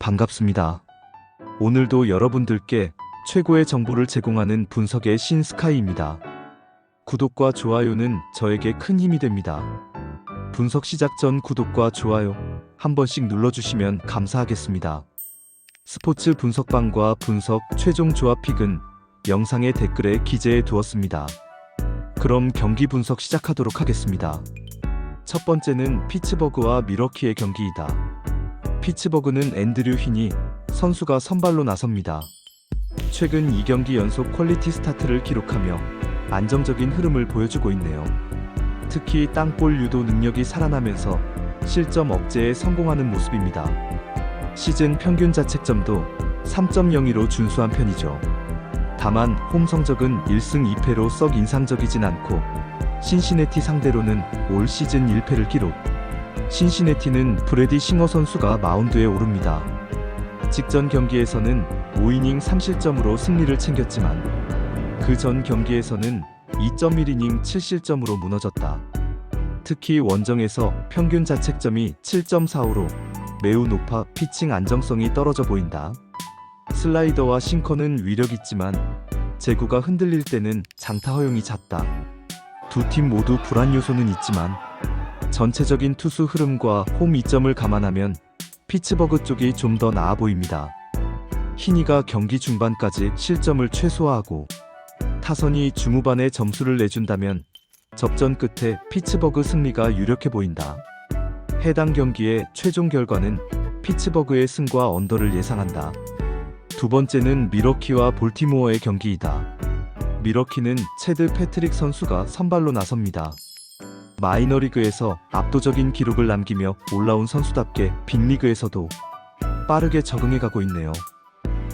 반갑습니다. 오늘도 여러분들께 최고의 정보를 제공하는 분석의 신스카이입니다. 구독과 좋아요는 저에게 큰 힘이 됩니다. 분석 시작 전 구독과 좋아요 한 번씩 눌러주시면 감사하겠습니다. 스포츠 분석방과 분석 최종 조합 픽은 영상의 댓글에 기재해 두었습니다. 그럼 경기 분석 시작하도록 하겠습니다. 첫 번째는 피츠버그와 밀워키의 경기이다. 피츠버그는 앤드류 휘니 선수가 선발로 나섭니다. 최근 2경기 연속 퀄리티 스타트를 기록하며 안정적인 흐름을 보여주고 있네요. 특히 땅볼 유도 능력이 살아나면서 실점 억제에 성공하는 모습입니다. 시즌 평균 자책점도 3.02로 준수한 편이죠. 다만 홈 성적은 1승 2패로 썩 인상적이진 않고 신시내티 상대로는 올 시즌 1패를 기록. 신시내티는 브래디 싱어 선수가 마운드에 오릅니다. 직전 경기에서는 5이닝 3실점으로 승리를 챙겼지만 그 전 경기에서는 2.1이닝 7실점으로 무너졌다. 특히 원정에서 평균 자책점이 7.45로 매우 높아 피칭 안정성이 떨어져 보인다. 슬라이더와 싱커는 위력 있지만 제구가 흔들릴 때는 장타 허용이 잦다. 두 팀 모두 불안 요소는 있지만 전체적인 투수 흐름과 홈 이점을 감안하면 피츠버그 쪽이 좀 더 나아 보입니다. 히니가 경기 중반까지 실점을 최소화하고 타선이 중후반에 점수를 내준다면 접전 끝에 피츠버그 승리가 유력해 보인다. 해당 경기의 최종 결과는 피츠버그의 승과 언더를 예상한다. 두 번째는 밀워키와 볼티모어의 경기이다. 밀워키는 체드 패트릭 선수가 선발로 나섭니다. 마이너리그에서 압도적인 기록을 남기며 올라온 선수답게 빅리그에서도 빠르게 적응해가고 있네요.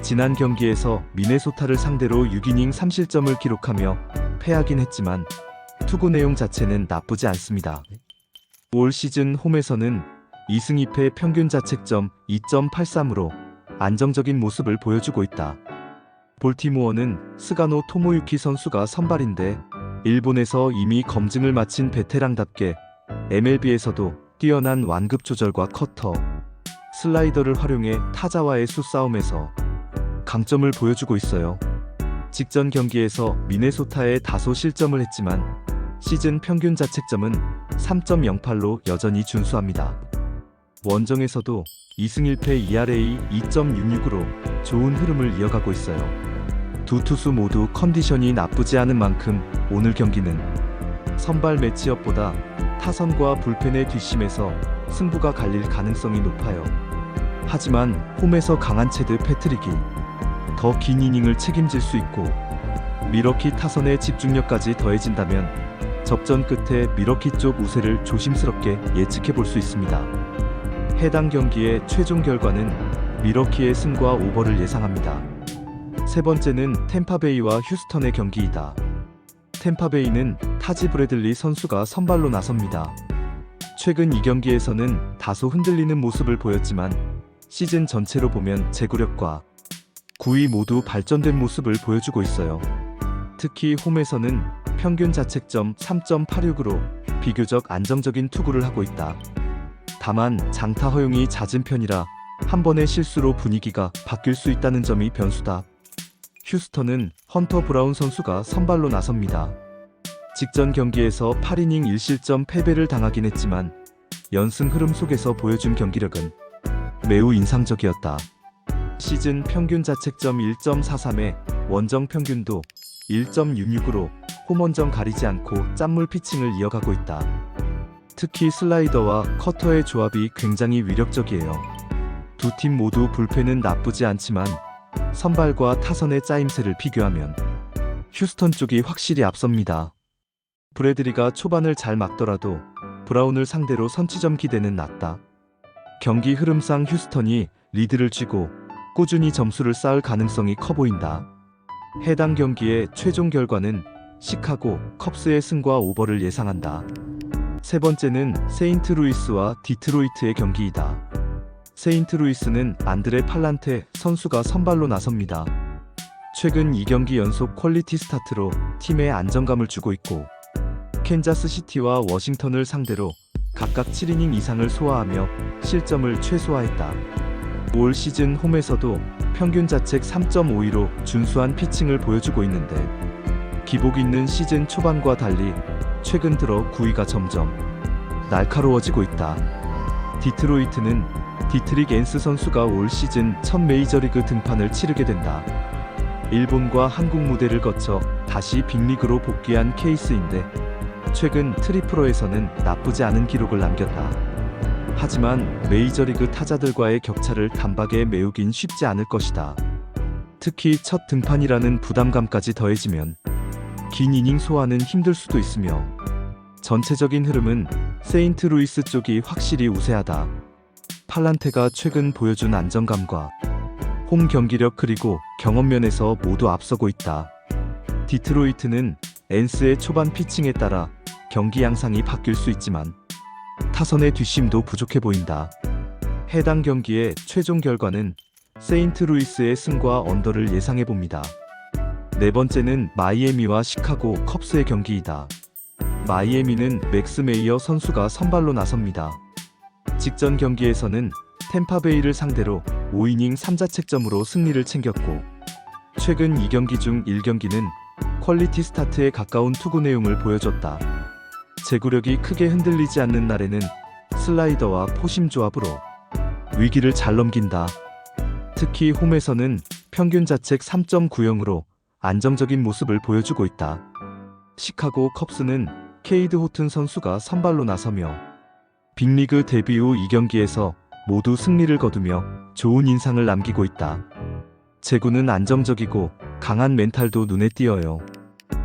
지난 경기에서 미네소타를 상대로 6이닝 3실점을 기록하며 패하긴 했지만 투구 내용 자체는 나쁘지 않습니다. 올 시즌 홈에서는 2승 2패 평균 자책점 2.83으로 안정적인 모습을 보여주고 있다. 볼티모어는 스가노 토모유키 선수가 선발인데 일본에서 이미 검증을 마친 베테랑답게 MLB에서도 뛰어난 완급 조절과 커터, 슬라이더를 활용해 타자와의 수싸움에서 강점을 보여주고 있어요. 직전 경기에서 미네소타에 다소 실점을 했지만 시즌 평균 자책점은 3.08로 여전히 준수합니다. 원정에서도 2승 1패 ERA 2.66으로 좋은 흐름을 이어가고 있어요. 두 투수 모두 컨디션이 나쁘지 않은 만큼 오늘 경기는 선발 매치업보다 타선과 불펜의 뒷심에서 승부가 갈릴 가능성이 높아요. 하지만 홈에서 강한 체드 패트릭이 더 긴 이닝을 책임질 수 있고 밀워키 타선의 집중력까지 더해진다면 접전 끝에 밀워키 쪽 우세를 조심스럽게 예측해 볼 수 있습니다. 해당 경기의 최종 결과는 밀워키의 승과 오버를 예상합니다. 세 번째는 템파베이와 휴스턴의 경기이다. 템파베이는 타지 브래들리 선수가 선발로 나섭니다. 최근 2경기에서는 다소 흔들리는 모습을 보였지만 시즌 전체로 보면 제구력과 구위 모두 발전된 모습을 보여주고 있어요. 특히 홈에서는 평균 자책점 3.86으로 비교적 안정적인 투구를 하고 있다. 다만 장타 허용이 잦은 편이라 한 번의 실수로 분위기가 바뀔 수 있다는 점이 변수다. 휴스턴은 헌터 브라운 선수가 선발로 나섭니다. 직전 경기에서 8이닝 1실점 패배를 당하긴 했지만 연승 흐름 속에서 보여준 경기력은 매우 인상적이었다. 시즌 평균 자책점 1.43에 원정 평균도 1.66으로 홈원정 가리지 않고 짠물 피칭을 이어가고 있다. 특히 슬라이더와 커터의 조합이 굉장히 위력적이에요. 두 팀 모두 불펜은 나쁘지 않지만 선발과 타선의 짜임새를 비교하면 휴스턴 쪽이 확실히 앞섭니다. 브래드리가 초반을 잘 막더라도 브라운을 상대로 선취점 기대는 낮다. 경기 흐름상 휴스턴이 리드를 쥐고 꾸준히 점수를 쌓을 가능성이 커 보인다. 해당 경기의 최종 결과는 시카고 컵스의 승과 오버를 예상한다. 세 번째는 세인트루이스와 디트로이트의 경기이다. 세인트루이스는 안드레 팔란테 선수가 선발로 나섭니다. 최근 2경기 연속 퀄리티 스타트로 팀에 안정감을 주고 있고 캔자스시티와 워싱턴을 상대로 각각 7이닝 이상을 소화하며 실점을 최소화했다. 올 시즌 홈에서도 평균 자책 3.52로 준수한 피칭을 보여주고 있는데 기복 있는 시즌 초반과 달리 최근 들어 구위가 점점 날카로워지고 있다. 디트로이트는 디트릭 앤스 선수가 올 시즌 첫 메이저리그 등판을 치르게 된다. 일본과 한국 무대를 거쳐 다시 빅리그로 복귀한 케이스인데 최근 트리플러에서는 나쁘지 않은 기록을 남겼다. 하지만 메이저리그 타자들과의 격차를 단박에 메우긴 쉽지 않을 것이다. 특히 첫 등판이라는 부담감까지 더해지면 긴 이닝 소화는 힘들 수도 있으며 전체적인 흐름은 세인트루이스 쪽이 확실히 우세하다. 팔란테가 최근 보여준 안정감과 홈 경기력 그리고 경험 면에서 모두 앞서고 있다. 디트로이트는 앤스의 초반 피칭에 따라 경기 양상이 바뀔 수 있지만 타선의 뒷심도 부족해 보인다. 해당 경기의 최종 결과는 세인트루이스의 승과 언더를 예상해 봅니다. 네 번째는 마이애미와 시카고 컵스의 경기이다. 마이애미는 맥스 메이어 선수가 선발로 나섭니다. 직전 경기에서는 템파베이를 상대로 5이닝 3자책점으로 승리를 챙겼고 최근 2경기 중 1경기는 퀄리티 스타트에 가까운 투구 내용을 보여줬다. 제구력이 크게 흔들리지 않는 날에는 슬라이더와 포심 조합으로 위기를 잘 넘긴다. 특히 홈에서는 평균 자책 3.90으로 안정적인 모습을 보여주고 있다. 시카고 컵스는 케이드 호튼 선수가 선발로 나서며 빅리그 데뷔 후 2경기에서 모두 승리를 거두며 좋은 인상을 남기고 있다. 제구는 안정적이고 강한 멘탈도 눈에 띄어요.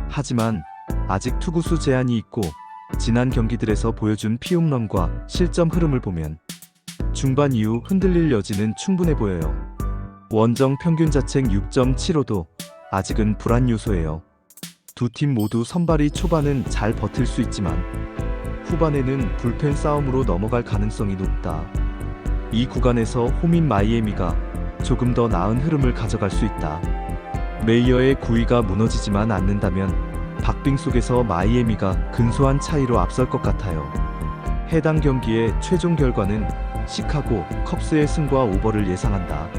하지만 아직 투구수 제한이 있고 지난 경기들에서 보여준 피홈런과 실점 흐름을 보면 중반 이후 흔들릴 여지는 충분해 보여요. 원정 평균 자책 6.75도 아직은 불안 요소예요. 두 팀 모두 선발이 초반은 잘 버틸 수 있지만 후반에는 불펜 싸움으로 넘어갈 가능성이 높다. 이 구간에서 홈인 마이애미가 조금 더 나은 흐름을 가져갈 수 있다. 메이어의 구위가 무너지지만 않는다면 박빙 속에서 마이애미가 근소한 차이로 앞설 것 같아요. 해당 경기의 최종 결과는 시카고 컵스의 승과 오버를 예상한다.